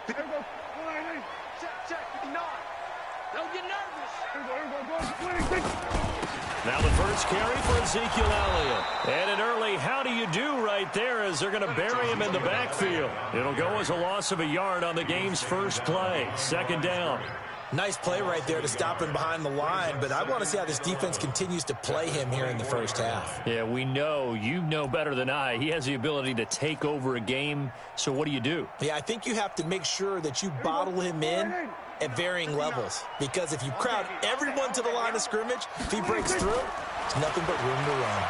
Don't get nervous. Now the first carry for Ezekiel Elliott. And an early how do you do right there as they're going to bury him in the backfield. It'll go as a loss of a yard on the game's first play. Second down. Nice play right there to stop him behind the line, but I want to see how this defense continues to play him here in the first half. Yeah, we know. You know better than I. He has the ability to take over a game, so what do? Yeah, I think you have to make sure that you bottle him in at varying levels, because if you crowd everyone to the line of scrimmage, if he breaks through, there's nothing but room to run.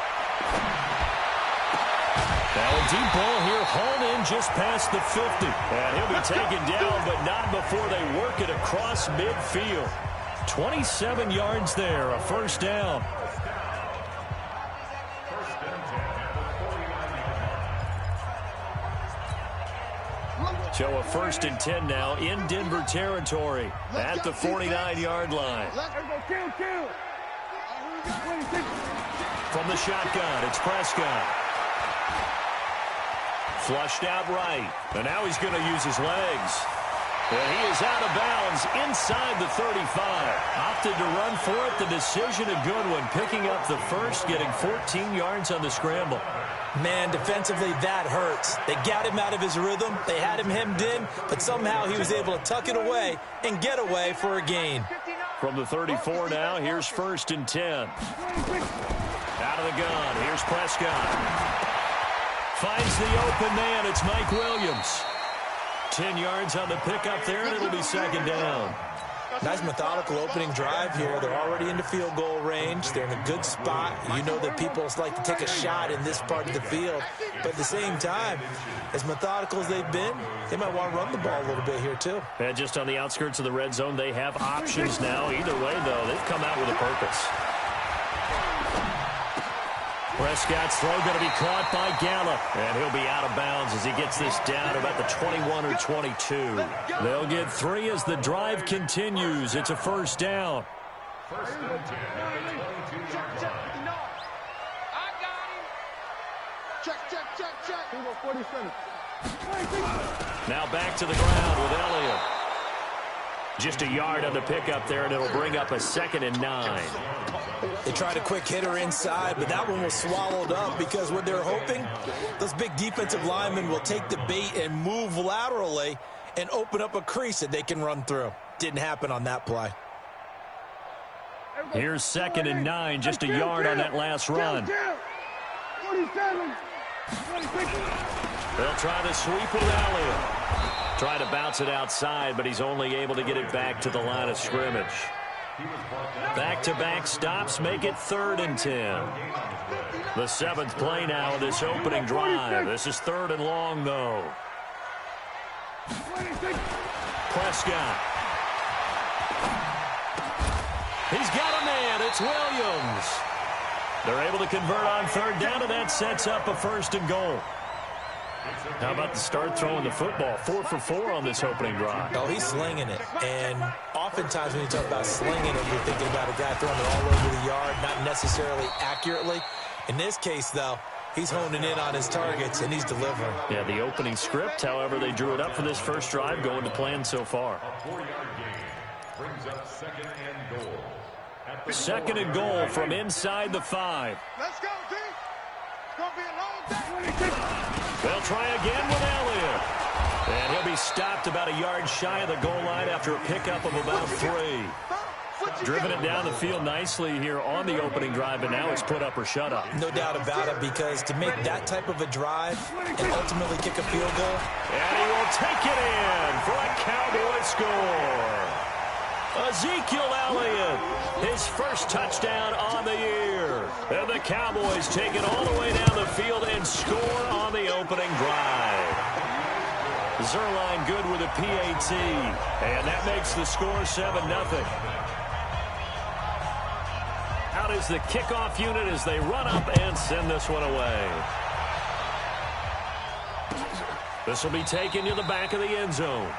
Now a deep ball here, hauled in just past the 50. And he'll be taken down, but not before they work it across midfield. 27 yards there, a first down. So a 1st and 10 now in Denver territory at the 49-yard line. From the shotgun, it's Prescott. Flushed out right. And now he's going to use his legs. And he is out of bounds inside the 35. Opted to run for it. The decision a good one. Picking up the first, getting 14 yards on the scramble. Man, defensively, that hurts. They got him out of his rhythm. They had him hemmed in, but somehow he was able to tuck it away and get away for a gain. From the 34 now, here's 1st and 10. Out of the gun, here's Prescott. Finds the open man, it's Mike Williams. 10 yards on the pickup there, and it'll be second down. Nice methodical opening drive here. They're already into field goal range. They're in a good spot. You know that people like to take a shot in this part of the field. But at the same time, as methodical as they've been, they might want to run the ball a little bit here too. And just on the outskirts of the red zone, they have options now. Either way, though, they've come out with a purpose. Prescott's throw going to be caught by Gallup. And he'll be out of bounds as he gets this down about the 21 or 22. They'll get 3 as the drive continues. It's a first down. Now back to the ground with Elliott. Just a yard on the pickup there, and it'll bring up a 2nd and 9. They tried a quick hitter inside, but that one was swallowed up because what they're hoping, those big defensive linemen will take the bait and move laterally and open up a crease that they can run through. Didn't happen on that play. Here's 2nd and 9, just a yard on that last run. They'll try the sweep with Elliott. Try to bounce it outside, but he's only able to get it back to the line of scrimmage. Back-to-back stops make it 3rd and 10. The 7th play now of this opening drive. This is 3rd and long, though. Prescott. He's got a man. It's Williams. They're able to convert on 3rd down, and that sets up a 1st and goal. How about the start throwing the football? 4 for 4 on this opening drive. Oh, he's slinging it. And oftentimes when you talk about slinging it, you're thinking about a guy throwing it all over the yard, not necessarily accurately. In this case, though, he's honing in on his targets, and he's delivering. Yeah, the opening script, however, they drew it up for this first drive, going to plan so far. Brings up 2nd and goal. 2nd and goal from inside the 5. Let's go, D. It's going to be a long day. They'll try again with Elliott. And he'll be stopped about a yard shy of the goal line after a pickup of about 3. Driven it down the field nicely here on the opening drive, but now it's put up or shut up. No doubt about it, because to make that type of a drive and ultimately kick a field goal. And he will take it in for a Cowboy score. Ezekiel Elliott, his first touchdown on the year. And the Cowboys take it all the way down the field and score on the opening drive. Zerline good with a PAT, and that makes the score 7-0. Out is the kickoff unit as they run up and send this one away. This will be taken to the back of the end zone.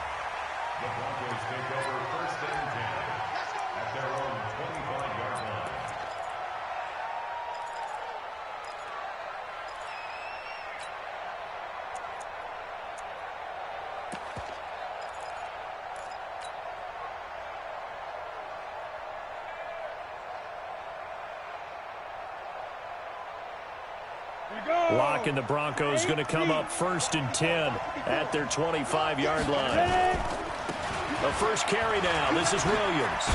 The Broncos take over 1st and 10 at their own 25-yard line. Lock and the Broncos going to come up 1st and 10 at their 25-yard line. The first carry now. This is Williams.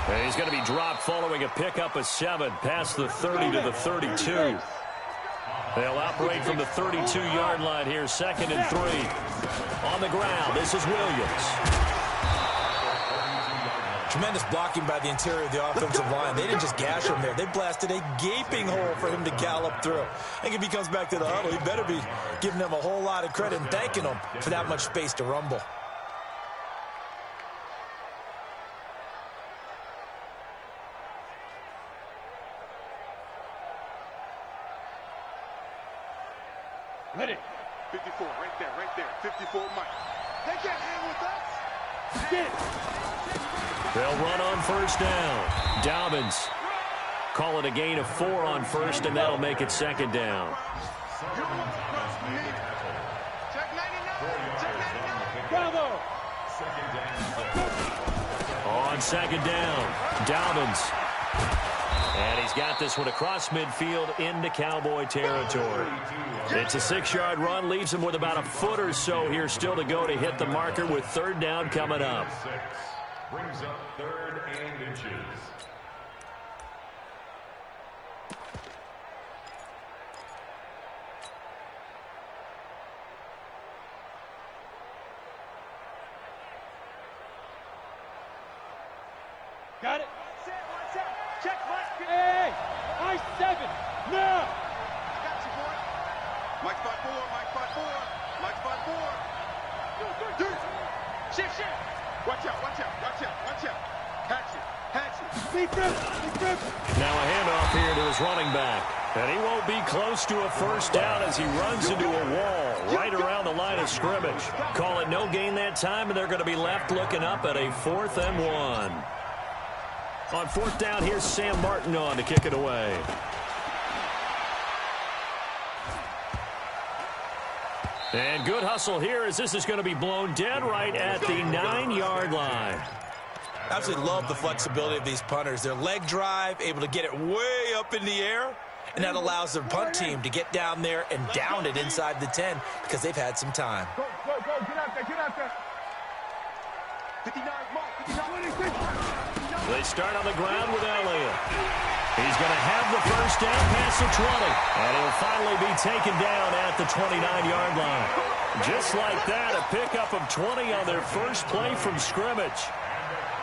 And he's going to be dropped following a pickup of 7 past the 30 to the 32. They'll operate from the 32-yard line here, 2nd and 3. On the ground, this is Williams. Tremendous blocking by the interior of the offensive line. They didn't just gash him there. They blasted a gaping hole for him to gallop through. I think if he comes back to the huddle, he better be giving them a whole lot of credit and thanking them for that much space to rumble. Ready. 54, right there. 54, Mike. They can't hang with us. Get. They'll run on 1st down. Dobbins. Call it a gain of 4 on 1st, and that'll make it 2nd down. Check 99. Check 99. Bravo. On 2nd down, Dobbins. And he's got this one across midfield into Cowboy territory. It's a 6-yard run, leaves him with about a foot or so here still to go to hit the marker with 3rd down coming up. Brings up 3rd and inches. Got it. Check, Mike. Hey, I-7. Now. I got you, boy. Mike 5-4. Mike 5-4. Shift. Watch out. Catch it. Deep grip. Now a handoff here to his running back. And he won't be close to a 1st down as he runs into a wall right around the line of scrimmage. Call it no gain that time, and they're going to be left looking up at a 4th and 1. On 4th down, here's Sam Martin on to kick it away. And good hustle here as this is going to be blown dead right at the 9-yard line. Absolutely love the flexibility of these punters. Their leg drive, able to get it way up in the air, and that allows their punt team to get down there and down it inside the 10 because they've had some time. Go. Get out there. 59, Mike. 26. They start on the ground with Elliott. He's going to have the 1st down past the 20. And he'll finally be taken down at the 29-yard line. Just like that, a pickup of 20 on their first play from scrimmage.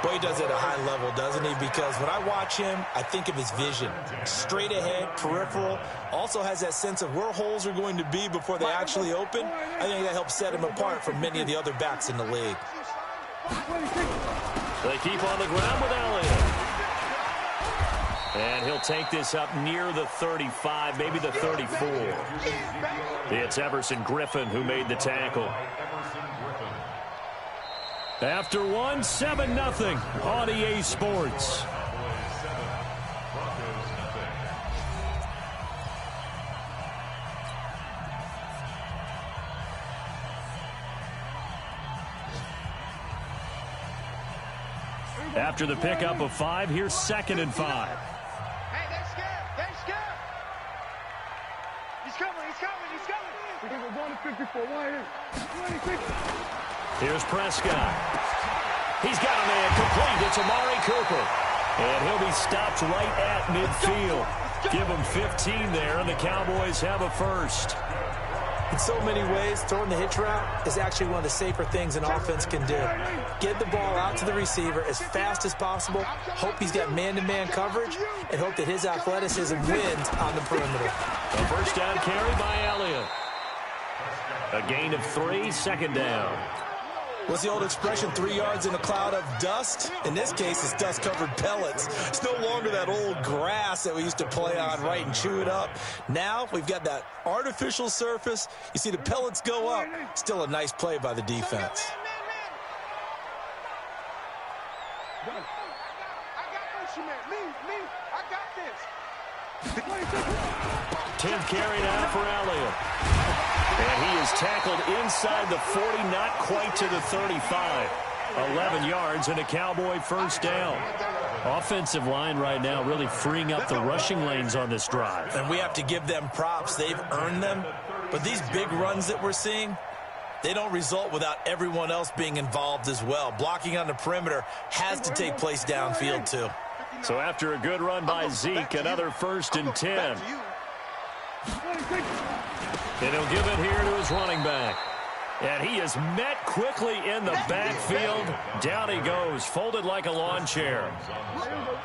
Boy, he does it at a high level, doesn't he? Because when I watch him, I think of his vision. Straight ahead, peripheral. Also has that sense of where holes are going to be before they actually open. I think that helps set him apart from many of the other backs in the league. They keep on the ground with Elliott. And he'll take this up near the 35, maybe the 34. It's Everson Griffin who made the tackle. After 7-0 on EA Sports. After the pickup of 5, here's 2nd and 5. Hey, they're scared. He's coming. We're going to 54. Why 26? Here's Prescott. He's got a man complete. It's Amari Cooper. And he'll be stopped right at midfield. Give him 15 there, and the Cowboys have a 1st. In so many ways, throwing the hitch route is actually one of the safer things an offense can do. Get the ball out to the receiver as fast as possible, hope he's got man-to-man coverage, and hope that his athleticism wins on the perimeter. A 1st down carry by Elliott. A gain of 3, 2nd down. What's the old expression, 3 yards in a cloud of dust? In this case, it's dust-covered pellets. It's no longer that old grass that we used to play on, right, and chew it up. Now we've got that artificial surface. You see the pellets go up. Still a nice play by the defense. I got this. 10th carry now for Elliott. And he is tackled inside the 40, not quite to the 35. 11 yards and a Cowboy 1st down. Offensive line right now really freeing up the rushing lanes on this drive. And we have to give them props. They've earned them. But these big runs that we're seeing, they don't result without everyone else being involved as well. Blocking on the perimeter has to take place downfield too. So after a good run by Zeke, another 1st and 10. And he'll give it here to his running back. And he is met quickly in the backfield. Down he goes, folded like a lawn chair.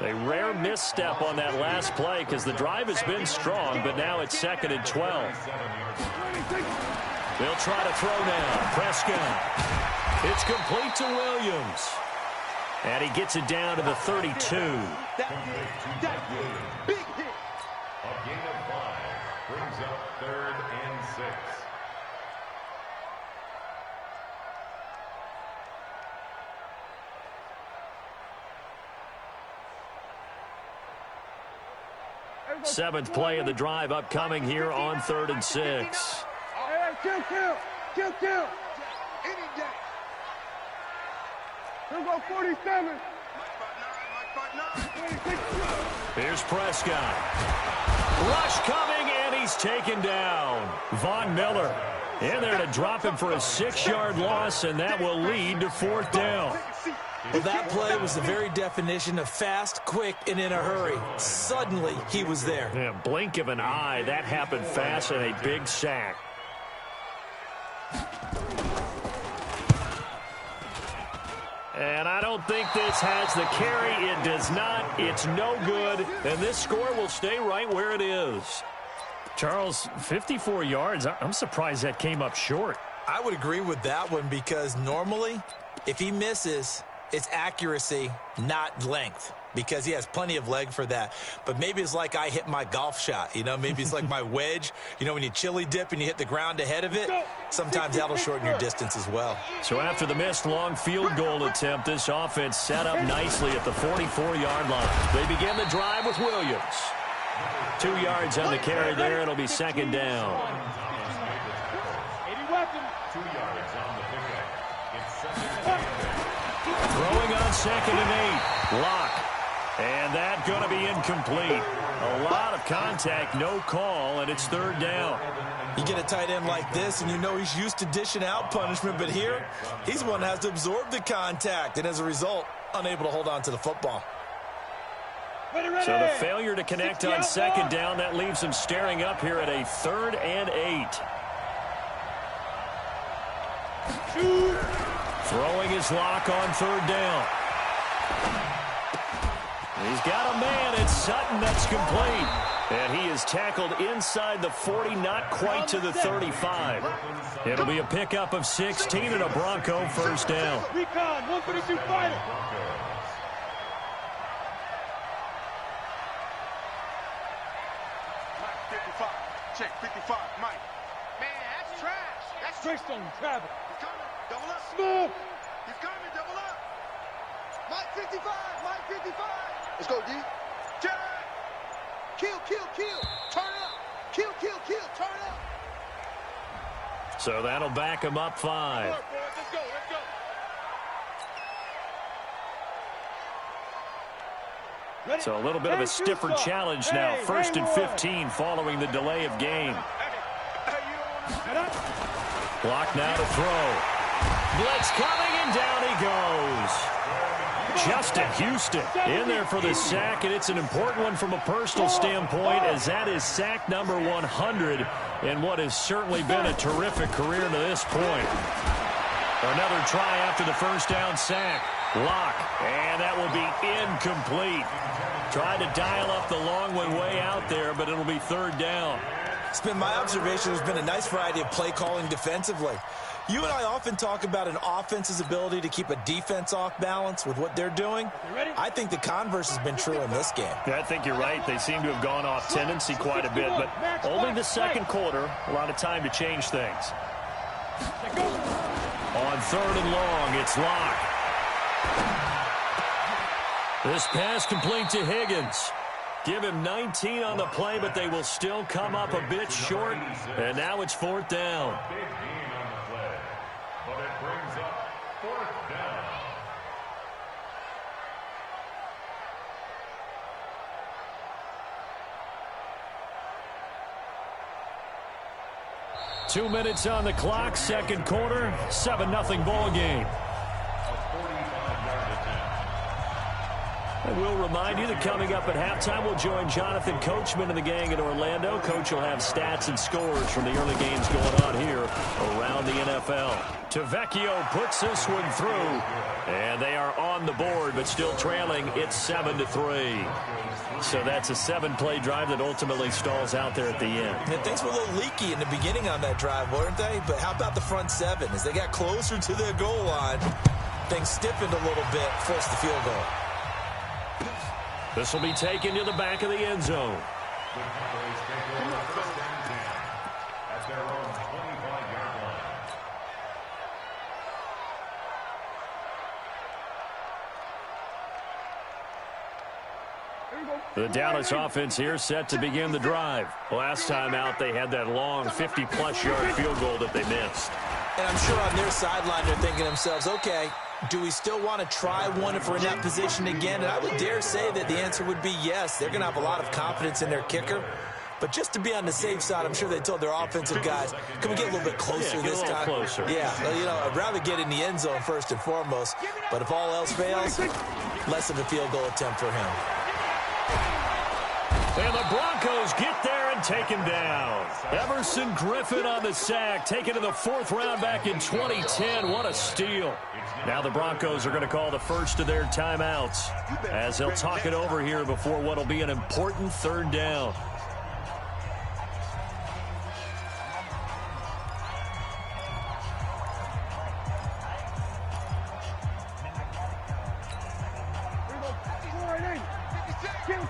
A rare misstep on that last play because the drive has been strong, but now it's 2nd and 12. They'll try to throw now. Prescott. It's complete to Williams. And he gets it down to the 32. Big hit. A gain of 5 brings up 3rd and 6. Seventh play of the drive upcoming here on 3rd and 6. Hey, kill. Any day. Here go 47. Here's Prescott. Rush coming, and he's taken down. Von Miller in there to drop him for a 6-yard loss, and that will lead to 4th down. Well, that play was the very definition of fast, quick, and in a hurry. Suddenly, he was there. Yeah, blink of an eye, that happened fast, and a big sack. And I don't think this has the carry. It does not. It's no good. And this score will stay right where it is. Charles, 54 yards. I'm surprised that came up short. I would agree with that one because normally, if he misses, it's accuracy, not length, because he has plenty of leg for that. But maybe it's like I hit my golf shot, you know, maybe it's like my wedge. You know, when you chili dip and you hit the ground ahead of it, sometimes that'll shorten your distance as well. So after the missed long field goal attempt, this offense set up nicely at the 44-yard line. They begin the drive with Williams. 2 yards on the carry there. It'll be 2nd down. 2 yards on the pickup. It's 2nd down. Throwing on 2nd and 8. Lock. And that going to be incomplete. A lot of contact, no call, and it's 3rd down. You get a tight end like this, and you know he's used to dishing out punishment, but here, he's the one that has to absorb the contact, and as a result, unable to hold on to the football. So the failure to connect on 2nd down, that leaves him staring up here at a 3rd and 8. Throwing his lock on 3rd down. He's got a man. It's Sutton. That's complete. And he is tackled inside the 40, not quite to the 35. It'll be a pickup of 16 and a Bronco 1st down. Recon, 132 fighter. Check 55, Mike. Man, that's trash. That's Trickstone, Travis. He's coming. Double up. Smooth. He's coming. Double up. Mike 55. Mike 55. Let's go, D. Check. Kill. Turn up. Kill. Turn up. So that'll back him up 5. Let's go. Ready? So a little bit of a stiffer challenge now. 1st and 15 following the delay of game. Block now to throw. Blitz coming, and down he goes. Justin Houston in there for the sack, and it's an important one from a personal standpoint, as that is sack number 100 in what has certainly been a terrific career to this point. Another try after the 1st down sack. Lock, and that will be incomplete. Tried to dial up the long one way out there, but it'll be 3rd down. It's been my observation there's been a nice variety of play calling defensively. You and I often talk about an offense's ability to keep a defense off balance with what they're doing. I think the converse has been true in this game. Yeah, I think you're right. They seem to have gone off tendency quite a bit, but only the 2nd quarter. A lot of time to change things. On 3rd and long, it's Lock. This pass complete to Higgins. Give him 19 on the play, but they will still come up a bit short. And now it's 4th down. Big gain on the play, but it brings up 4th down. 2 minutes on the clock, second quarter, 7-0 ball game. And we'll remind you that coming up at halftime, we'll join Jonathan Coachman and the gang in Orlando. Coach will have stats and scores from the early games going on here around the NFL. Tavecchio puts this one through, and they are on the board, but still trailing. It's 7-3. So that's a 7-play drive that ultimately stalls out there at the end. And things were a little leaky in the beginning on that drive, weren't they? But how about the front seven? As they got closer to their goal line, things stiffened a little bit, forced the field goal. This will be taken to the back of the end zone. The Cowboys take over first and 10 at their own 25-yard line. The Dallas offense here set to begin the drive. Last time out, they had that long 50-plus yard field goal that they missed. And I'm sure on their sideline they're thinking to themselves, okay, do we still want to try one if we're in that position again? And I would dare say that the answer would be yes. They're going to have a lot of confidence in their kicker. But just to be on the safe side, I'm sure they told their offensive guys, can we get a little bit closer this time? Closer. Yeah, you know, I'd rather get in the end zone first and foremost. But if all else fails, less of a field goal attempt for him. And the Broncos get there and take him down. Everson Griffin on the sack, taken to the 4th round back in 2010. What a steal. Now the Broncos are going to call the first of their timeouts as they'll talk it over here before what will be an important 3rd down.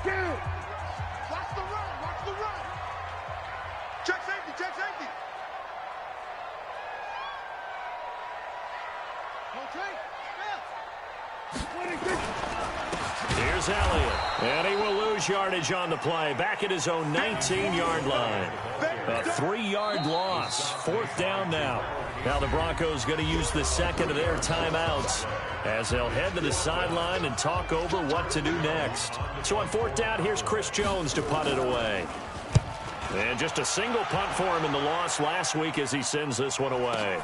Kill. Watch the run. Watch the run. Check safety. Check safety. Here's Elliott, and he will lose yardage on the play. Back at his own 19-yard line. A 3-yard loss. 4th down now. Now the Broncos going to use the second of their timeouts as they'll head to the sideline and talk over what to do next. So on 4th down, here's Chris Jones to punt it away. And just a single punt for him in the loss last week as he sends this one away.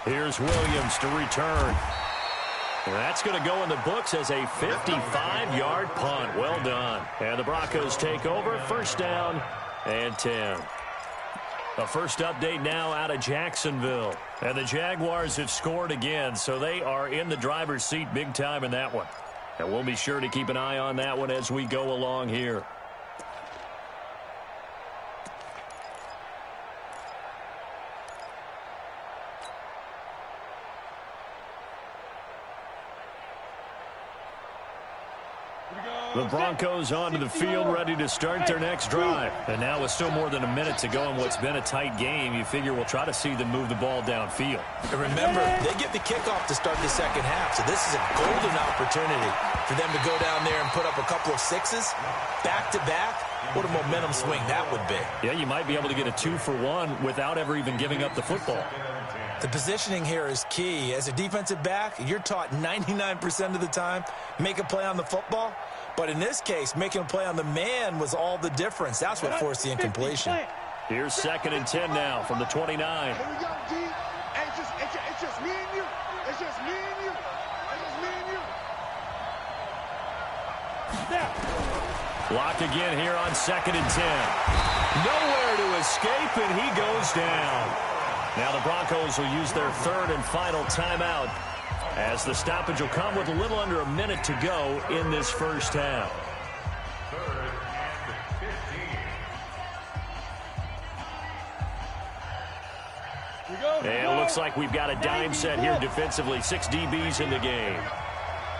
Here's Williams to return. And that's going to go in the books as a 55-yard punt. Well done. And the Broncos take over. 1st down and 10. A first update now out of Jacksonville. And the Jaguars have scored again, so they are in the driver's seat big time in that one. And we'll be sure to keep an eye on that one as we go along here. The Broncos onto the field, ready to start their next drive. And now with still more than a minute to go in what's been a tight game, you figure we'll try to see them move the ball downfield. And remember, they get the kickoff to start the second half, so this is a golden opportunity for them to go down there and put up a couple of sixes back-to-back. What a momentum swing that would be. Yeah, you might be able to get a 2-for-1 without ever even giving up the football. The positioning here is key. As a defensive back, you're taught 99% of the time, make a play on the football. But in this case, making a play on the man was all the difference. That's what forced the incompletion. Here's 2nd and 10 now from the 29. Here we go, G. It's just me and you. It's just me and you. It's just me and you. Blocked again here on 2nd and 10. Nowhere to escape, and he goes down. Now the Broncos will use their 3rd and final timeout as the stoppage will come with a little under a minute to go in this first half. 3rd and 15. And it looks like we've got a dime set here defensively. 6 DBs in the game.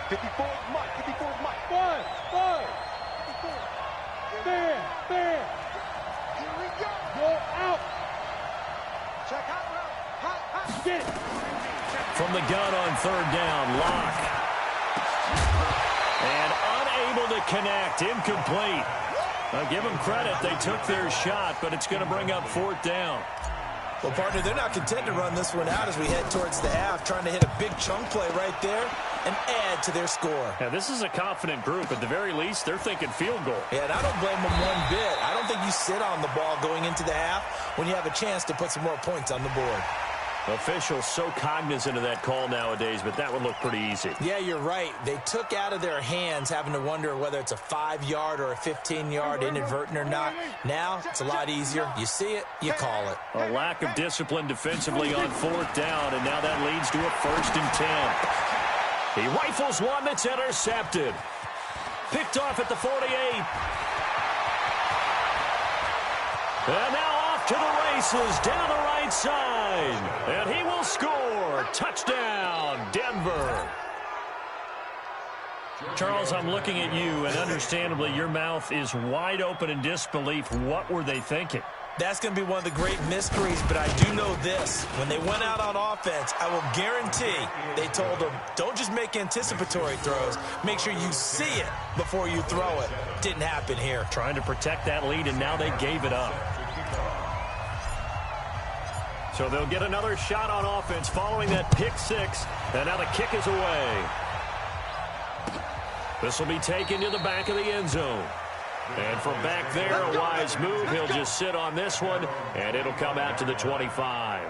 54 Mike. 54 Mike. 1. Fair. Here we go. Go out. Check out. Hot. Get it. From the gun on 3rd down, Locke. And unable to connect, incomplete. Now give them credit, they took their shot, but it's going to bring up 4th down. Well, partner, they're not content to run this one out as we head towards the half, trying to hit a big chunk play right there. and add to their score. Yeah, this is a confident group. At the very least, they're thinking field goal. Yeah, and I don't blame them one bit. I don't think you sit on the ball going into the half when you have a chance to put some more points on the board. Officials so cognizant of that call nowadays, but that would look pretty easy. Yeah, you're right. They took out of their hands having to wonder whether it's a 5-yard or a 15-yard inadvertent or not. Now, it's a lot easier. You see it, you call it. A lack of discipline defensively on 4th down, and now that leads to a 1st and 10. He rifles one that's intercepted. Picked off at the 48. And now off to the races down the right side. And he will score. Touchdown, Denver. Charles, I'm looking at you, and understandably your mouth is wide open in disbelief. What were they thinking? That's going to be one of the great mysteries, but I do know this. When they went out on offense, I will guarantee they told them, don't just make anticipatory throws. Make sure you see it before you throw it. Didn't happen here. Trying to protect that lead, and now they gave it up. So they'll get another shot on offense following that pick 6, and now the kick is away. This will be taken to the back of the end zone. And from back there, a wise move. He'll just sit on this one, and it'll come out to the 25.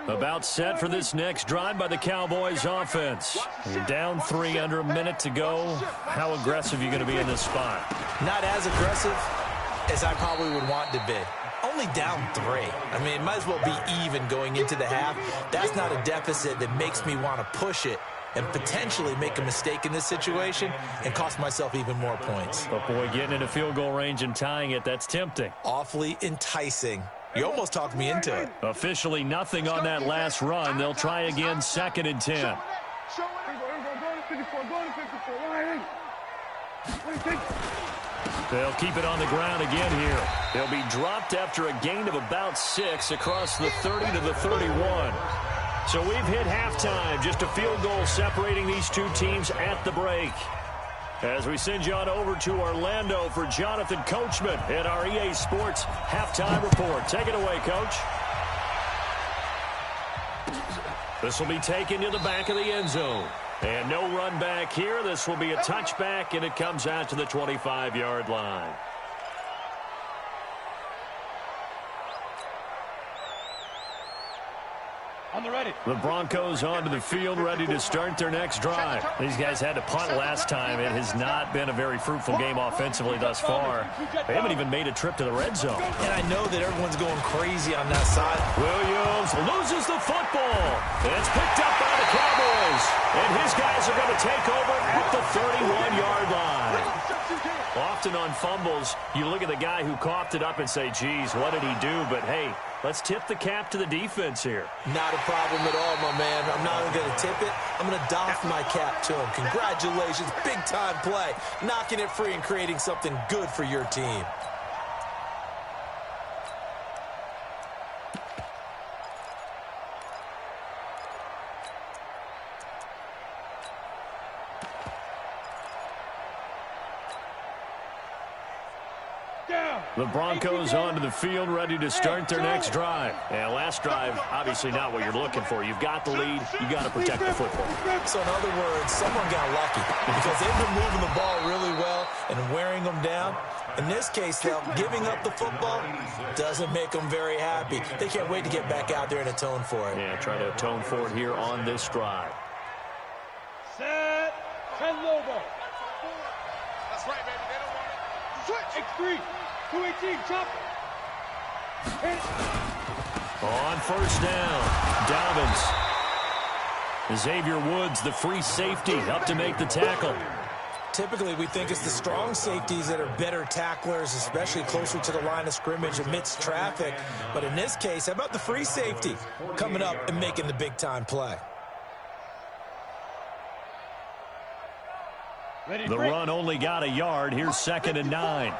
About set for this next drive by the Cowboys offense. You're down 3 under a minute to go. How aggressive are you going to be in this spot? Not as aggressive as I probably would want to be. Only down 3. I mean, it might as well be even going into the half. That's not a deficit that makes me want to push it and potentially make a mistake in this situation and cost myself even more points. But boy, getting into field goal range and tying it, that's tempting. Awfully enticing. You almost talked me into it. Officially nothing on that last run. They'll try again, 2nd and 10. They'll keep it on the ground again here. They'll be dropped after a gain of about 6 across the 30 to the 31. So we've hit halftime. Just a field goal separating these two teams at the break. As we send you on over to Orlando for Jonathan Coachman in our EA Sports Halftime Report. Take it away, Coach. This will be taken to the back of the end zone. And no run back here. This will be a touchback, and it comes out to the 25-yard line. The Broncos onto the field, ready to start their next drive. These guys had to punt last time. It has not been a very fruitful game offensively thus far. They haven't even made a trip to the red zone. And I know that everyone's going crazy on that side. Williams loses the football. It's picked up by the Cowboys. And his guys are going to take over at the 31-yard line. Often on fumbles, you look at the guy who coughed it up and say, geez, what did he do? But, hey, let's tip the cap to the defense here. Not a problem at all, my man. I'm not even going to tip it. I'm going to doff my cap to him. Congratulations. Big-time play. Knocking it free and creating something good for your team. The Broncos onto the field, ready to start their next drive. And last drive, obviously not what you're looking for. You've got the lead. You got to protect the football. So in other words, someone got lucky because they've been moving the ball really well and wearing them down. In this case, though, giving up the football doesn't make them very happy. They can't wait to get back out there and atone for it. Yeah, try to atone for it here on this drive. Set. 10 Lobo. That's right, baby. They don't want it. Switch. X3. 218. Chop. On 1st down, Dobbins. Xavier Woods, the free safety, up to make the tackle. Typically, we think it's the strong safeties that are better tacklers, especially closer to the line of scrimmage amidst traffic. But in this case, how about the free safety coming up and making the big-time play? The run only got a yard. Here's 2nd and 9.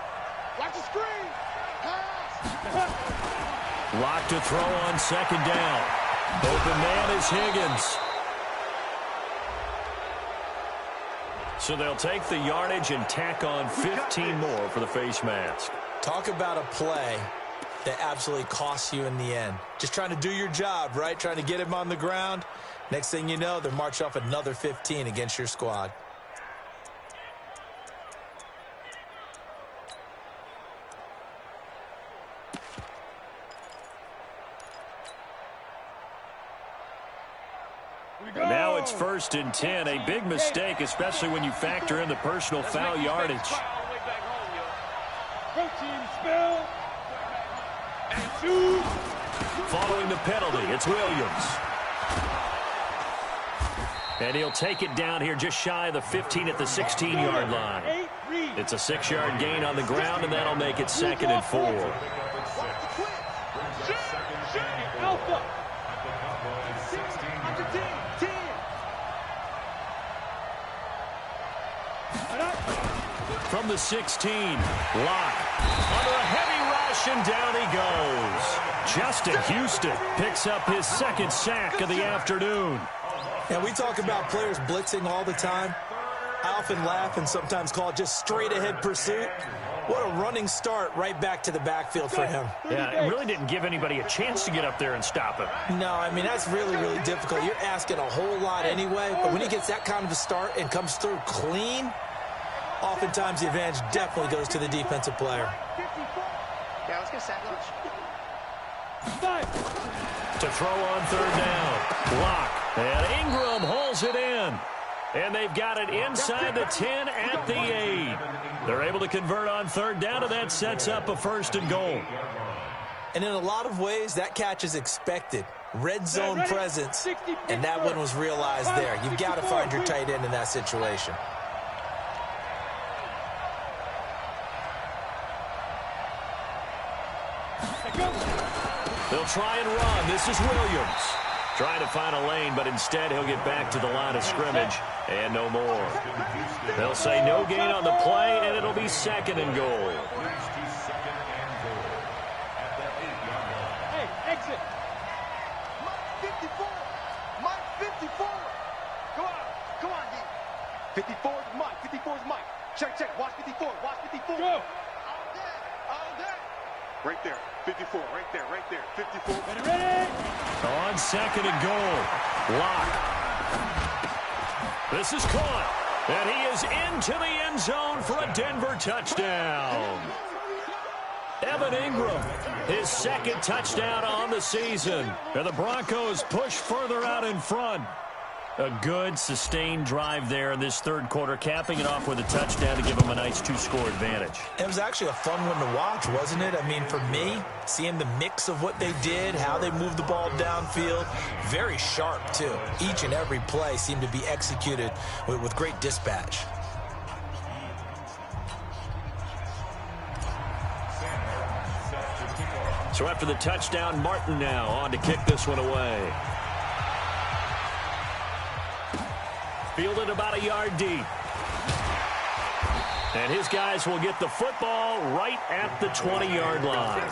Watch the screen. Lock to throw on 2nd down. Open man is Higgins. So they'll take the yardage and tack on 15 more for the face mask. Talk about a play that absolutely costs you in the end. Just trying to do your job, right? Trying to get him on the ground. Next thing you know, they're marching off another 15 against your squad. And now it's 1st and 10. A big mistake, especially when you factor in the personal foul yardage. Following the penalty, it's Williams. And he'll take it down here just shy of the 15 at the 16-yard line. It's a 6-yard gain on the ground, and that'll make it 2nd and 4. Alpha. From the 16, Locke. Under a heavy rush, and down he goes. Justin Houston picks up his 2nd sack of the afternoon. And we talk about players blitzing all the time. I often laugh and sometimes call it just straight-ahead pursuit. What a running start right back to the backfield for him. Yeah, it really didn't give anybody a chance to get up there and stop him. No, I mean, that's really, really difficult. You're asking a whole lot anyway, but when he gets that kind of a start and comes through clean, oftentimes the advantage definitely goes to the defensive player. Yeah, let's get sack lunch. To throw on 3rd down. Block. And Ingram hauls it in. And they've got it inside the 10 at the 8. They're able to convert on 3rd down, and that sets up a 1st and goal. And in a lot of ways, that catch is expected. Red zone presence, and that one was realized there. You've got to find your tight end in that situation. They'll try and run. This is Williams. Trying to find a lane, but instead he'll get back to the line of scrimmage and no more. They'll say no gain on the play, and it'll be 2nd and goal. Hey, exit. Mike 54. Mike 54. Come on, D. 54 is Mike. 54 is Mike. Check. Watch 54. Watch 54. Go. All day. Right there. 54. Right there. 54. Ready? On 2nd and goal. Lock. This is caught. And he is into the end zone for a Denver touchdown. Evan Ingram, his 2nd touchdown on the season. And the Broncos push further out in front. A good, sustained drive there in this 3rd quarter, capping it off with a touchdown to give them a nice 2-score advantage. It was actually a fun one to watch, wasn't it? I mean, for me, seeing the mix of what they did, how they moved the ball downfield, very sharp, too. Each and every play seemed to be executed with great dispatch. So after the touchdown, Martin now on to kick this one away. Fielded about a yard deep. And his guys will get the football right at the 20-yard line.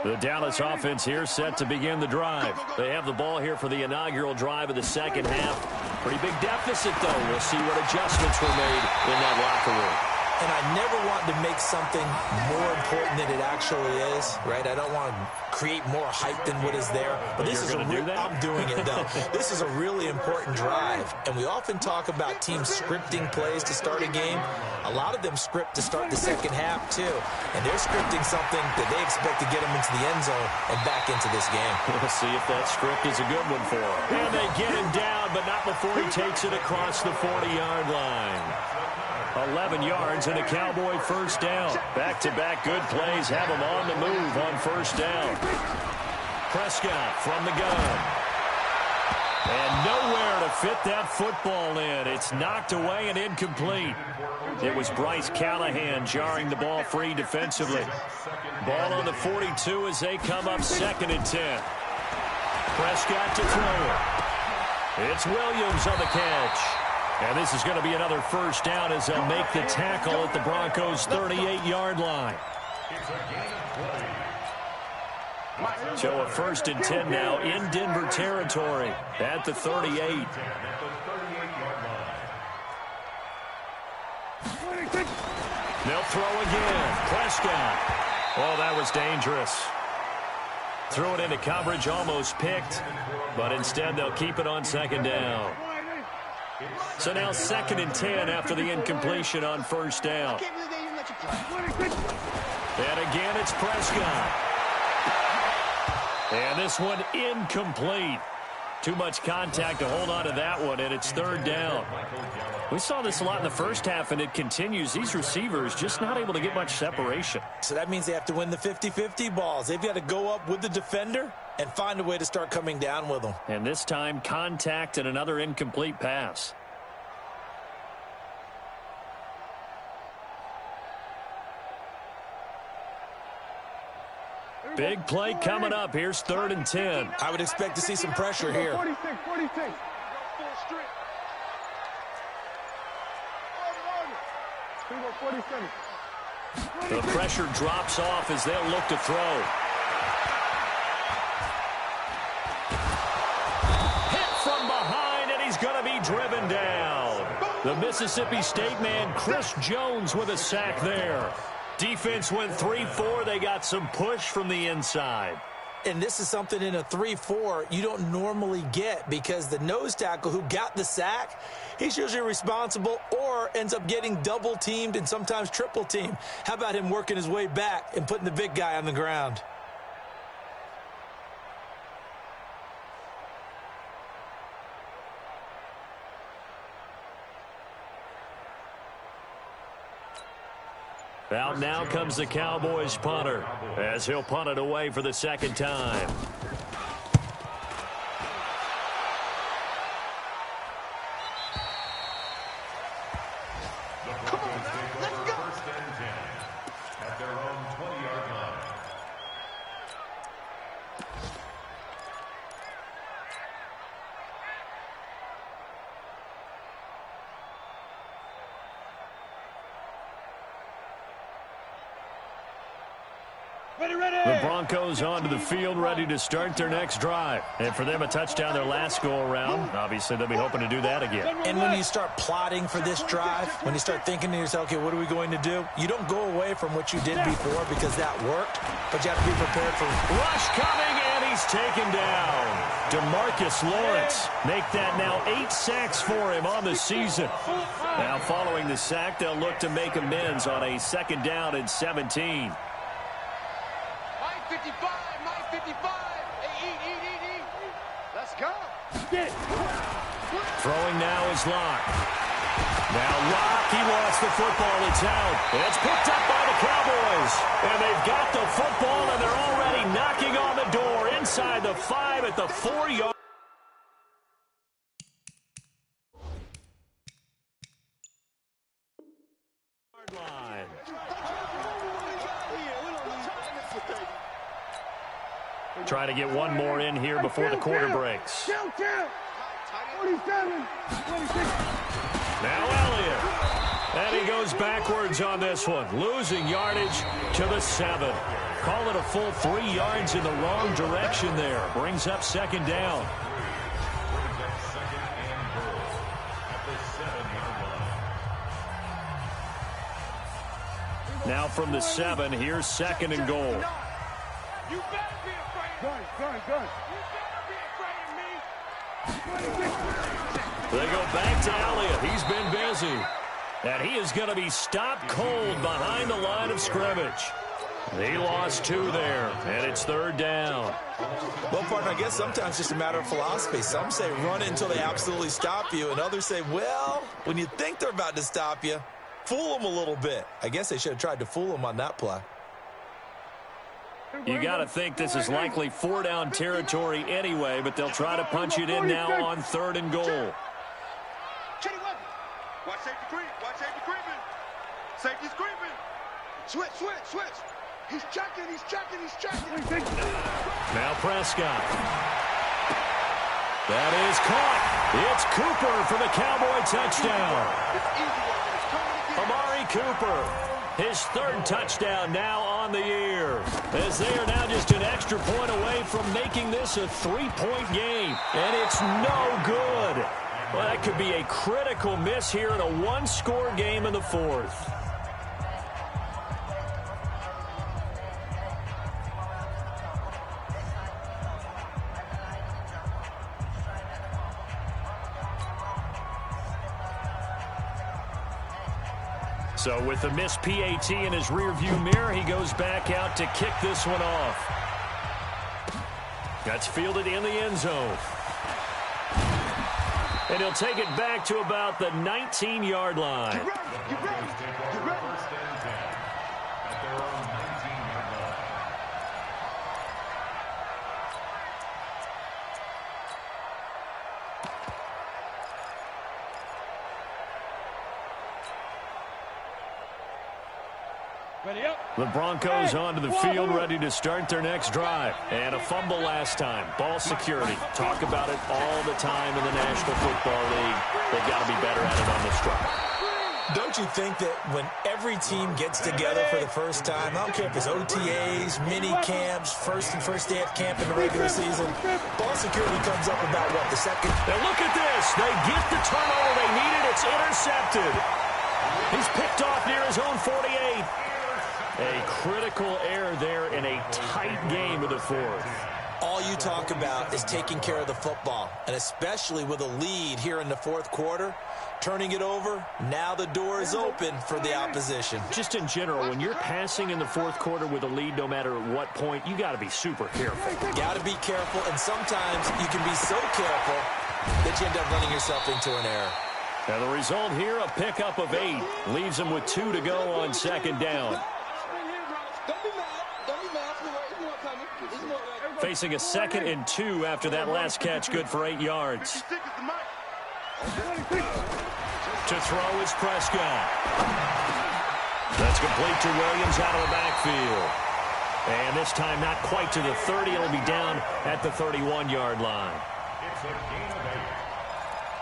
The Dallas offense here set to begin the drive. They have the ball here for the inaugural drive of the 2nd half. Pretty big deficit, though. We'll see what adjustments were made in that locker room. And I never want to make something more important than it actually is, right? I don't want to create more hype than what is there. But this is I'm doing it, though. This is a really important drive. And we often talk about teams scripting plays to start a game. A lot of them script to start the 2nd half, too. And they're scripting something that they expect to get them into the end zone and back into this game. We'll see if that script is a good one for them. And they get him down, but not before he takes it across the 40-yard line. 11 yards and a Cowboy 1st down. Back-to-back good plays have him on the move on 1st down. Prescott from the gun. And nowhere to fit that football in. It's knocked away and incomplete. It was Bryce Callahan jarring the ball free defensively. Ball on the 42 as they come up 2nd and 10. Prescott to throw it. It's Williams on the catch. And this is going to be another 1st down as they'll make the tackle at the Broncos' 38-yard line. So a 1st and 10 now in Denver territory at the 38. They'll throw again. Prescott. Oh, that was dangerous. Threw it into coverage, almost picked, but instead they'll keep it on 2nd down. So now 2nd and 10 after the incompletion on 1st down. And again, it's Prescott. And this one incomplete. Too much contact to hold on to that one, and it's 3rd down. We saw this a lot in the first half, and it continues. These receivers just not able to get much separation. So that means they have to win the 50-50 balls. They've got to go up with the defender and find a way to start coming down with them. And this time, contact and another incomplete pass. Big play coming up. Here's 3rd and 10. I would expect to see some pressure here. 46. The pressure drops off as they'll look to throw. Hit from behind, and he's going to be driven down. The Mississippi State man, Chris Jones, with a sack there. Defense went 3-4. They got some push from the inside. And this is something in a 3-4 you don't normally get, because the nose tackle who got the sack, he's usually responsible or ends up getting double-teamed and sometimes triple-teamed. How about him working his way back and putting the big guy on the ground? Out now comes the Cowboys punter as he'll punt it away for the 2nd time. Come on, let's go. 1st and 10 at their own 20-yard line. The Broncos onto the field, ready to start their next drive. And for them, a touchdown their last go-around. Obviously, they'll be hoping to do that again. And when you start plotting for this drive, when you start thinking to yourself, okay, what are we going to do? You don't go away from what you did before because that worked, but you have to be prepared for Rush coming, and he's taken down. DeMarcus Lawrence make that now 8 sacks for him on the season. Now following the sack, they'll look to make amends on a 2nd down and 17. 55, Mike 55. Hey, eat. Let's go. Throwing now is Locke. Now Locke, he lost the football. It's out. It's picked up by the Cowboys. And they've got the football, and they're already knocking on the door inside the 5 at the 4-yard. line. Trying to get one more in here before the quarter breaks. Count. 47, 26. Now Elliott. And he goes backwards on this one, losing yardage to the 7. Call it a full 3 yards in the wrong direction there. Brings up 2nd down. Now from the 7, here's 2nd and goal. You better be afraid. Gun. You better be afraid of me. They go back to Elliott. He's been busy. And he is going to be stopped cold behind the line of scrimmage. He lost 2 there, and it's 3rd down. Well, partner, I guess sometimes it's just a matter of philosophy. Some say run it until they absolutely stop you, and others say, well, when you think they're about to stop you, fool them a little bit. I guess they should have tried to fool them on that play. You got to think this is likely 4-down territory anyway, but they'll try to punch it in now on 3rd and goal. Watch safety creep. Watch safety creeping. Safety's creeping. Switch. He's checking. Now Prescott. That is caught. It's Cooper for the Cowboy touchdown. Amari Cooper. His third touchdown now on the year, as they are now just an extra point away from making this a 3-point game. And it's no good. Well, that could be a critical miss here in a one-score game in the fourth. So with the missed PAT in his rearview mirror, he goes back out to kick this one off. That's fielded in the end zone. And he'll take it back to about the 19-yard line. The Broncos onto the field, ready to start their next drive. And a fumble last time. Ball security. Talk about it all the time in the National Football League. They've got to be better at it on this drive. Don't you think that when every team gets together for the first time, I don't care if it's OTAs, mini camps, first day of camp in the regular season, ball security comes up about, what, the second? And look at this. They get the turnover they needed. It's intercepted. He's picked off near his own 48. A critical error there in a tight game of the fourth. All you talk about is taking care of the football, and especially with a lead here in the fourth quarter, turning it over, now the door is open for the opposition. Just in general, when you're passing in the fourth quarter with a lead, no matter what point, you got to be super careful. Got to be careful, and sometimes you can be so careful that you end up running yourself into an error. Now the result here, a pickup of 8. Leaves him with 2 to go on second down. Facing a 2nd and 2 after that last catch, good for 8 yards. To throw is Prescott. That's complete to Williams out of the backfield. And this time not quite to the 30. It'll be down at the 31-yard line. It's a gain of 8.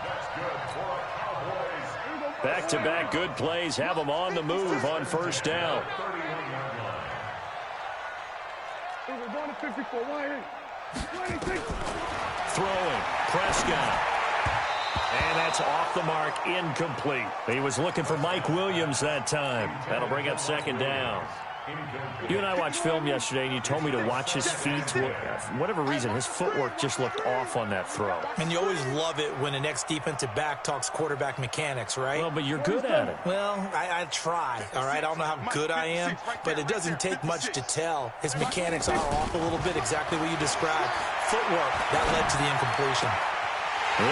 That's good for Cowboys. Back-to-back good plays have them on the move on first down. We're going to 54. 26. Throwing, Prescott. And that's off the mark, incomplete. He was looking for Mike Williams that time. That'll bring up second down. You and I watched film yesterday, and you told me to watch his feet. For whatever reason, his footwork just looked off on that throw. And you always love it when an ex-defensive back talks quarterback mechanics, right? Well, but you're good at it. Well, I try, all right? I don't know how good I am, but it doesn't take much to tell. His mechanics are off a little bit, exactly what you described. Footwork, that led to the incompletion.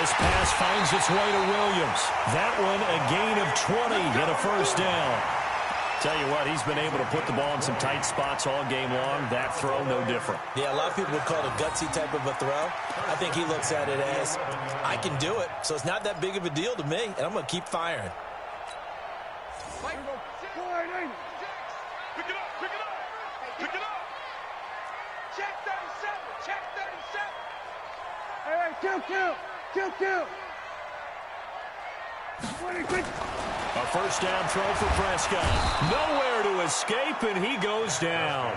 This pass finds its way to Williams. That one, a gain of 20 and a first down. Tell you what, he's been able to put the ball in some tight spots all game long. That throw, no different. Yeah, a lot of people would call it a gutsy type of a throw. I think he looks at it as, I can do it, so it's not that big of a deal to me, and I'm going to keep firing. Pick it up, pick it up, pick it up. Check 37, check 37. Hey, kill. 26. A first down throw for Prescott. Nowhere to escape, and he goes down.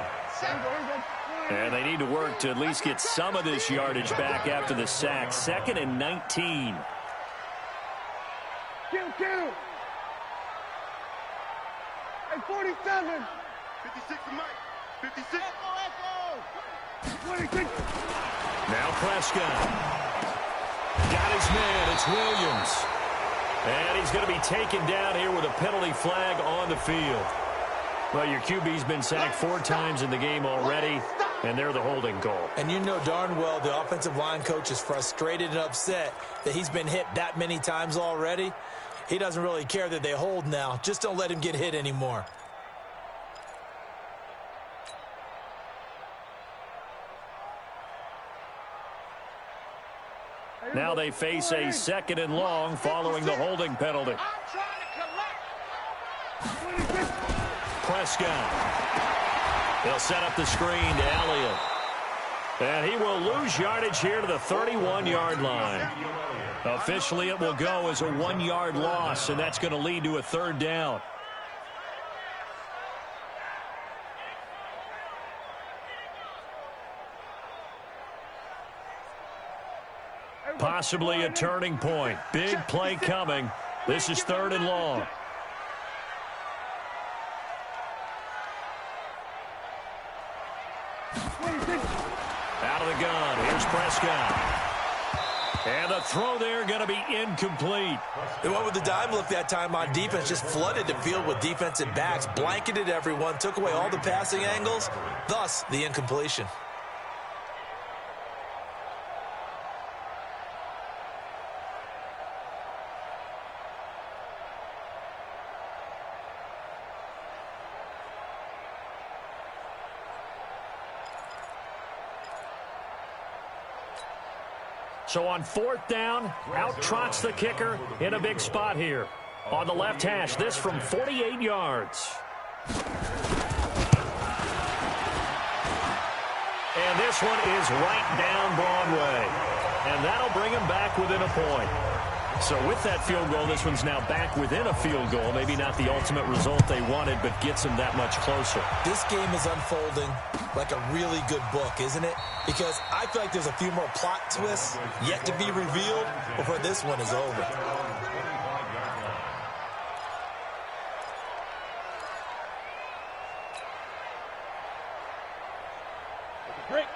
And they need to work to at least get some of this yardage back after the sack. 2nd and 19. Kill. Hey, 47. 56 to Mike. 56. 26. Now Prescott. Got his man. It's Williams. And he's going to be taken down here with a penalty flag on the field. Well, your QB's been sacked 4 times in the game already, and they're the holding goal. And you know darn well the offensive line coach is frustrated and upset that he's been hit that many times already. He doesn't really care that they hold now. Just don't let him get hit anymore. Now they face a 2nd and long following the holding penalty. Prescott. They'll set up the screen to Elliott. And he will lose yardage here to the 31-yard line. Officially, it will go as a 1-yard loss, and that's going to lead to a 3rd down. Possibly a turning point. Big play coming. This is 3rd and long. Out of the gun. Here's Prescott. And the throw there going to be incomplete. They went with the dime look that time on defense, just flooded the field with defensive backs, blanketed everyone, took away all the passing angles, thus the incompletion. So on 4th down, out trots the kicker in a big spot here. On the left hash, this from 48 yards. And this one is right down Broadway. And that'll bring him back within a point. So with that field goal, this one's now back within a field goal. Maybe not the ultimate result they wanted, but gets them that much closer. This game is unfolding like a really good book, isn't it? Because I feel like there's a few more plot twists yet to be revealed before this one is over.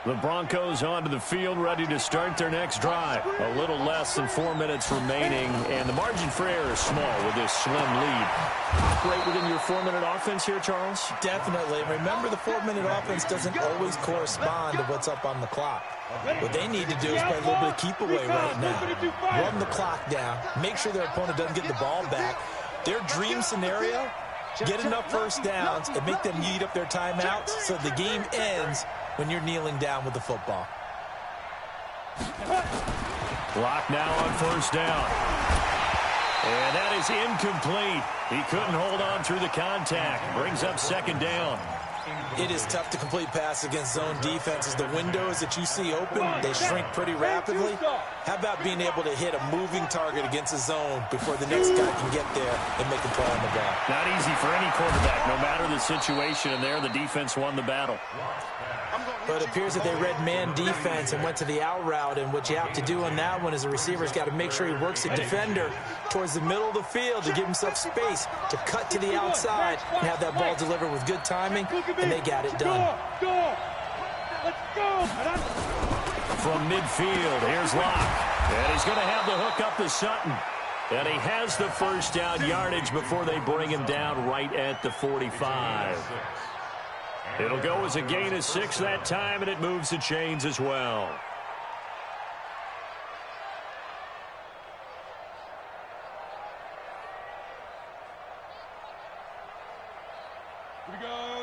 The Broncos onto the field, ready to start their next drive. A little less than 4 minutes remaining, and the margin for error is small with this slim lead. Operate within your 4-minute offense here, Charles? Definitely. Remember, the 4-minute offense doesn't always correspond to what's up on the clock. What they need to do is play a little bit of keep away right now. Run the clock down. Make sure their opponent doesn't get the ball back. Their dream scenario, get enough first downs and make them eat up their timeouts so the game ends when you're kneeling down with the football. Clock now on 1st down. And that is incomplete. He couldn't hold on through the contact. Brings up 2nd down. It is tough to complete pass against zone defenses. The windows that you see open, they shrink pretty rapidly. How about being able to hit a moving target against a zone before the next guy can get there and make a play on the ball? Not easy for any quarterback, no matter the situation, and there the defense won the battle. But it appears that they read man defense and went to the out route, and what you have to do on that one is the receiver's got to make sure he works the defender towards the middle of the field to give himself space to cut to the outside and have that ball delivered with good timing, and they got it done. From midfield, here's Locke. And he's going to have the hook up to Sutton. And he has the 1st down yardage before they bring him down right at the 45. It'll go as a gain of 6 that time, and it moves the chains as well.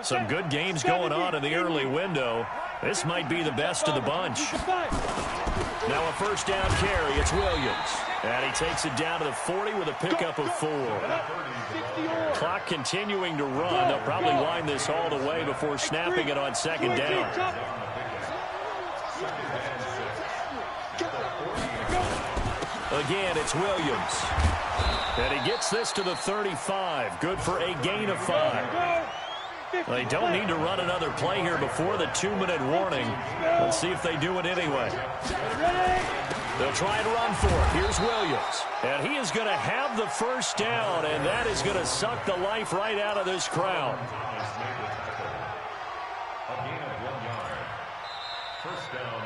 Some good games going on in the early window. This might be the best of the bunch. Now a 1st down carry. It's Williams. And he takes it down to the 40 with a pickup of 4. Clock continuing to run. They'll probably wind this all the way before snapping it on 2nd down. Again, it's Williams. And he gets this to the 35. Good for a gain of 5. They don't need to run another play here before the 2-minute warning. Let's see if they do it anyway. They'll try and run for it. Here's Williams. And he is going to have the 1st down, and that is going to suck the life right out of this crowd. First down,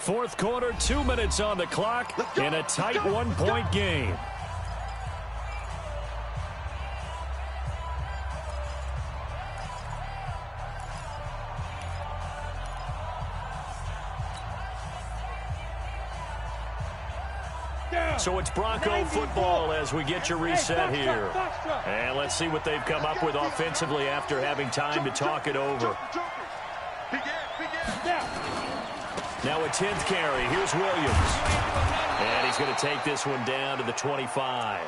Broncos. 4th quarter, 2 minutes on the clock in a tight 1-point game. So it's Bronco football as we get you reset here. And let's see what they've come up with offensively after having time to talk it over. Now a 10th carry. Here's Williams. And he's going to take this one down to the 25.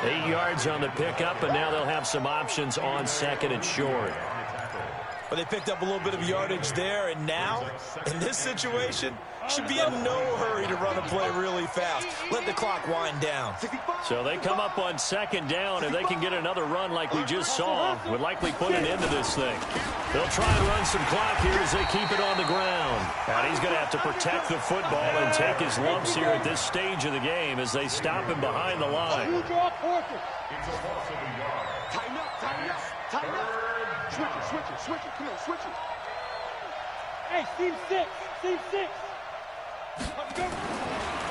8 yards on the pickup, and now they'll have some options on 2nd and short. But they picked up a little bit of yardage there, and now, in this situation, should be in no hurry to run a play really fast. Let the clock wind down. So they come up on second down, and they can get another run like we just saw. Would likely put an end to this thing. They'll try and run some clock here as they keep it on the ground. And he's going to have to protect the football and take his lumps here at this stage of the game as they stop him behind the line. It's a loss of a yard. Tighten up, tighten up, tighten up. Switch it, switch it, switch it. Come on, switch it. Hey, seam six.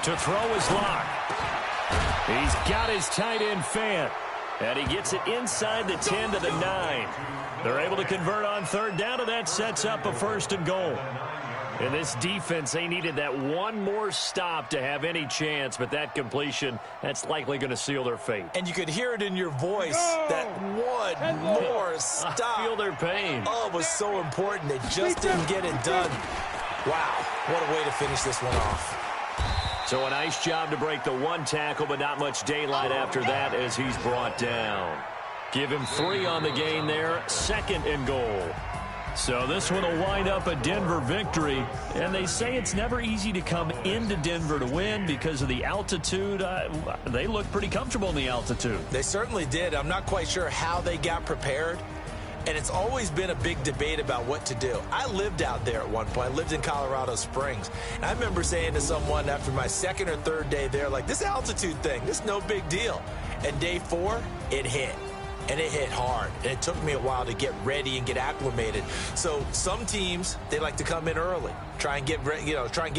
To throw his lock. He's got his tight end Fant. And he gets it inside the 10 to the 9. They're able to convert on third down, and that sets up a 1st and goal. In this defense, they needed that one more stop to have any chance, but that completion, that's likely going to seal their fate. And you could hear it in your voice, that one more stop. I feel their pain. Oh, it was so important. They just didn't get it done. Wow, what a way to finish this one off. So a nice job to break the one tackle, but not much daylight after that as he's brought down. Give him 3 on the gain there, 2nd and goal. So this one will wind up a Denver victory, and they say it's never easy to come into Denver to win because of the altitude. They look pretty comfortable in the altitude. They certainly did. I'm not quite sure how they got prepared, and it's always been a big debate about what to do. I lived out there at one point. I lived in Colorado Springs, and I remember saying to someone after my 2nd or 3rd day there, like, this altitude thing, this is no big deal. And day 4, it hit. And it hit hard, and it took me a while to get ready and get acclimated. So some teams, they like to come in early, try and get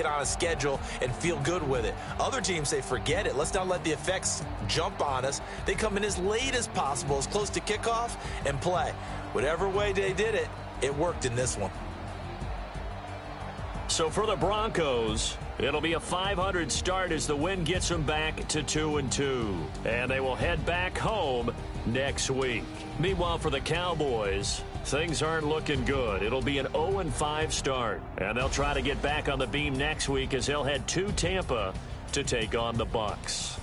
on a schedule and feel good with it. Other teams say, forget it. Let's not let the effects jump on us. They come in as late as possible, as close to kickoff, and play. Whatever way they did it, it worked in this one. So for the Broncos, it'll be a 500 start as the win gets them back to 2-2. And they will head back home next week. Meanwhile, for the Cowboys, things aren't looking good. It'll be an 0-5 start. And they'll try to get back on the beam next week as they'll head to Tampa to take on the Bucs.